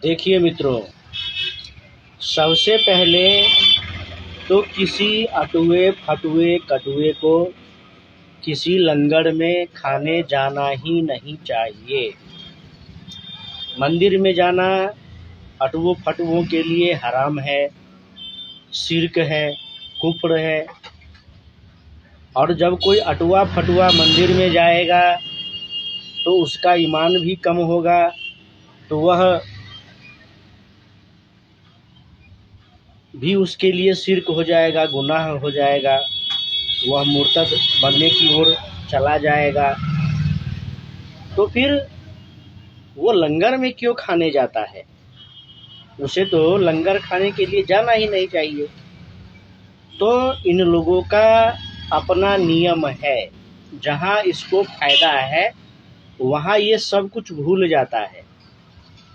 देखिए मित्रों, सबसे पहले तो किसी अटुए फटुए कटुए को किसी लंगर में खाने जाना ही नहीं चाहिए। मंदिर में जाना अटुओं फटुओं के लिए हराम है, शिर्क है, कुफ्र है। और जब कोई अटुआ फटुआ मंदिर में जाएगा तो उसका ईमान भी कम होगा, तो वह भी उसके लिए शिर्क हो जाएगा, गुनाह हो जाएगा, वह मुर्तद बनने की ओर चला जाएगा। तो फिर वो लंगर में क्यों खाने जाता है? उसे तो लंगर खाने के लिए जाना ही नहीं चाहिए। तो इन लोगों का अपना नियम है, जहाँ इसको फायदा है वहाँ ये सब कुछ भूल जाता है,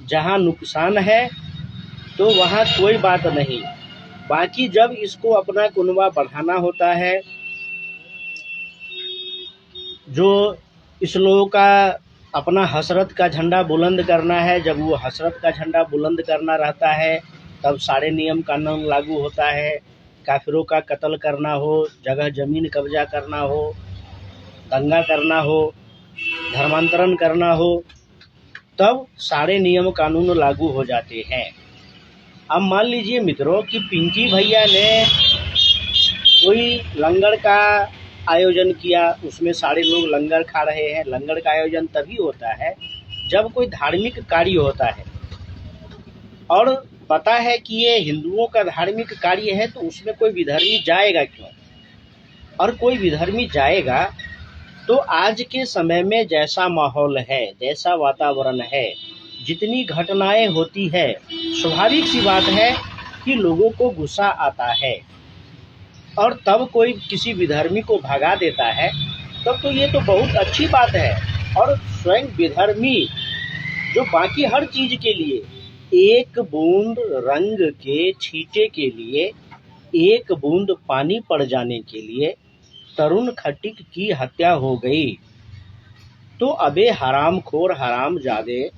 जहाँ नुकसान है तो वहाँ कोई बात नहीं। बाकी जब इसको अपना कुनबा बढ़ाना होता है, जो इस लोगों का अपना हसरत का झंडा बुलंद करना है, जब वो हसरत का झंडा बुलंद करना रहता है तब सारे नियम कानून लागू होता है। काफिरों का कत्ल करना हो, जगह ज़मीन कब्जा करना हो, दंगा करना हो, धर्मांतरण करना हो, तब सारे नियम कानून लागू हो जाते हैं। अब मान लीजिए मित्रों कि पिंकी भैया ने कोई लंगर का आयोजन किया, उसमें सारे लोग लंगर खा रहे हैं। लंगर का आयोजन तभी होता है जब कोई धार्मिक कार्य होता है, और पता है कि ये हिंदुओं का धार्मिक कार्य है, तो उसमें कोई विधर्मी जाएगा क्यों? और कोई विधर्मी जाएगा तो आज के समय में जैसा माहौल है, जैसा वातावरण है, जितनी घटनाएं होती है, स्वाभाविक सी बात है कि लोगों को गुस्सा आता है। और तब कोई किसी विधर्मी को भगा देता है, तब तो ये तो बहुत अच्छी बात है। और स्वयं विधर्मी जो बाकी हर चीज के लिए, एक बूंद रंग के छींटे के लिए, एक बूंद पानी पड़ जाने के लिए तरुण खटीक की हत्या हो गई, तो अबे हरामखोर हरामजादे,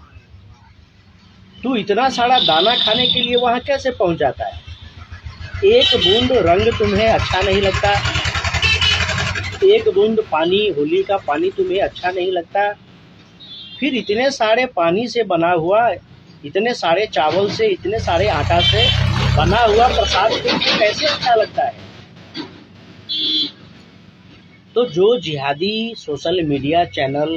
तू इतना सारा दाना खाने के लिए वहां कैसे पहुंच जाता है? एक बूंद रंग तुम्हें अच्छा नहीं लगता, एक बूंद पानी, होली का पानी तुम्हें अच्छा नहीं लगता, फिर इतने सारे पानी से बना हुआ, इतने सारे चावल से, इतने सारे आटा से बना हुआ प्रसाद तुमको कैसे अच्छा लगता है? तो जो जिहादी सोशल मीडिया चैनल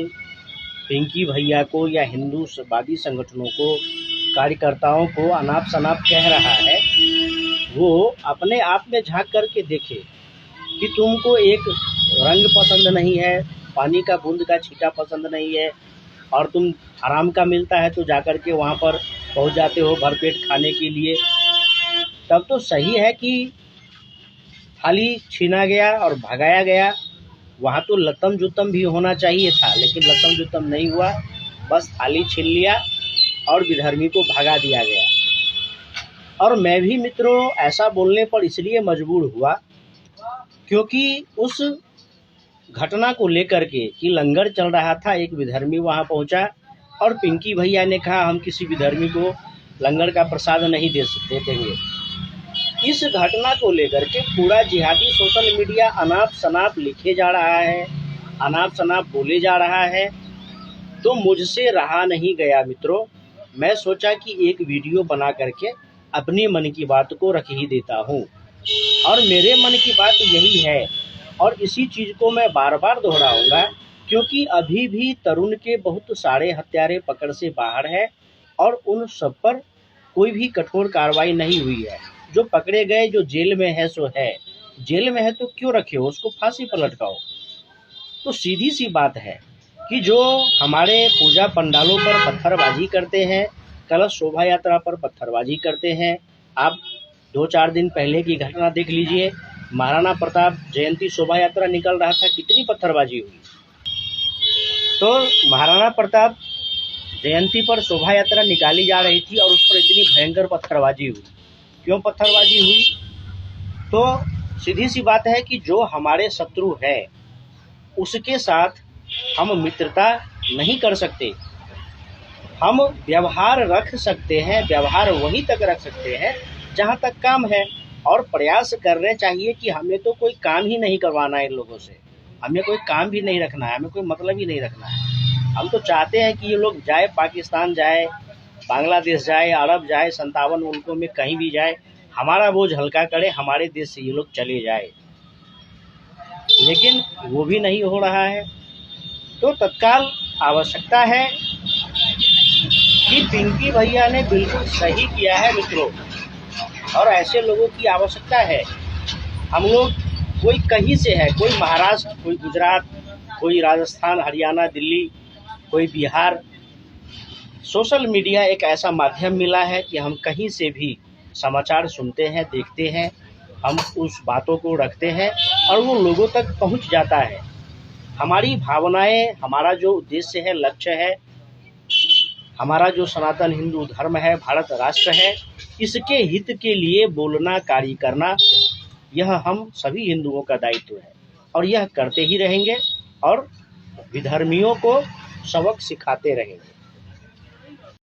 पिंकी भैया को या हिंदूवादी संगठनों को, कार्यकर्ताओं को अनाप शनाप कह रहा है, वो अपने आप में झांक करके देखे कि तुमको एक रंग पसंद नहीं है, पानी का बूंद का छींटा पसंद नहीं है, और तुम हराम का मिलता है तो जाकर के वहाँ पर पहुँच जाते हो भरपेट खाने के लिए। तब तो सही है कि थाली छीना गया और भगाया गया, वहाँ तो लतम जुतम भी होना चाहिए था, लेकिन लतम जुतम नहीं हुआ, बस थाली छीन लिया और विधर्मी को भगा दिया गया। और मैं भी मित्रों ऐसा बोलने पर इसलिए मजबूर हुआ क्योंकि उस घटना को लेकर के कि लंगर चल रहा था, एक विधर्मी वहां पहुंचा और पिंकी भैया ने कहा हम किसी विधर्मी को लंगर का प्रसाद नहीं दे देंगे। इस घटना को लेकर के पूरा जिहादी सोशल मीडिया अनाप शनाप लिखे जा रहा है, अनाप शनाप बोले जा रहा है। तो मुझसे रहा नहीं गया मित्रों, मैं सोचा कि एक वीडियो बना करके अपनी मन की बात को रख ही देता हूँ। और मेरे मन की बात यही है, और इसी चीज़ को मैं बार बार दोहराऊंगा, क्योंकि अभी भी तरुण के बहुत सारे हत्यारे पकड़ से बाहर है और उन सब पर कोई भी कठोर कार्रवाई नहीं हुई है। जो पकड़े गए, जो जेल में है सो है, जेल में है तो क्यों रखे हो उसको, फांसी पर लटकाओ। तो सीधी सी बात है कि जो हमारे पूजा पंडालों पर पत्थरबाजी करते हैं, कलश शोभा यात्रा पर पत्थरबाजी करते हैं, आप 2-4 दिन पहले की घटना देख लीजिए, महाराणा प्रताप जयंती शोभा यात्रा निकल रहा था, कितनी पत्थरबाजी हुई। तो महाराणा प्रताप जयंती पर शोभा यात्रा निकाली जा रही थी और उस पर इतनी भयंकर पत्थरबाजी हुई। क्यों पत्थरबाजी हुई? तो सीधी सी बात है कि जो हमारे शत्रु है उसके साथ हम मित्रता नहीं कर सकते, हम व्यवहार रख सकते हैं, व्यवहार वहीं तक रख सकते हैं जहाँ तक काम है, और प्रयास करने चाहिए कि हमें तो कोई काम ही नहीं करवाना है इन लोगों से, हमें कोई काम भी नहीं रखना है, हमें कोई मतलब ही नहीं रखना है। हम तो चाहते हैं कि ये लोग जाए, पाकिस्तान जाए, बांग्लादेश जाए, अरब जाए, 57 मुल्कों में कहीं भी जाए, हमारा बोझ हल्का करे, हमारे देश से ये लोग चले जाए, लेकिन वो भी नहीं हो रहा है। तो तत्काल आवश्यकता है कि पिंकी भैया ने बिल्कुल सही किया है मित्रों, और ऐसे लोगों की आवश्यकता है। हम लोग, कोई कहीं से है, कोई महाराष्ट्र, कोई गुजरात, कोई राजस्थान, हरियाणा, दिल्ली, कोई बिहार, सोशल मीडिया एक ऐसा माध्यम मिला है कि हम कहीं से भी समाचार सुनते हैं, देखते हैं, हम उस बातों को रखते हैं और वो लोगों तक पहुंच जाता है। हमारी भावनाएं, हमारा जो उद्देश्य है, लक्ष्य है, हमारा जो सनातन हिंदू धर्म है, भारत राष्ट्र है, इसके हित के लिए बोलना, कार्य करना, यह हम सभी हिंदुओं का दायित्व है और यह करते ही रहेंगे और विधर्मियों को सबक सिखाते रहेंगे।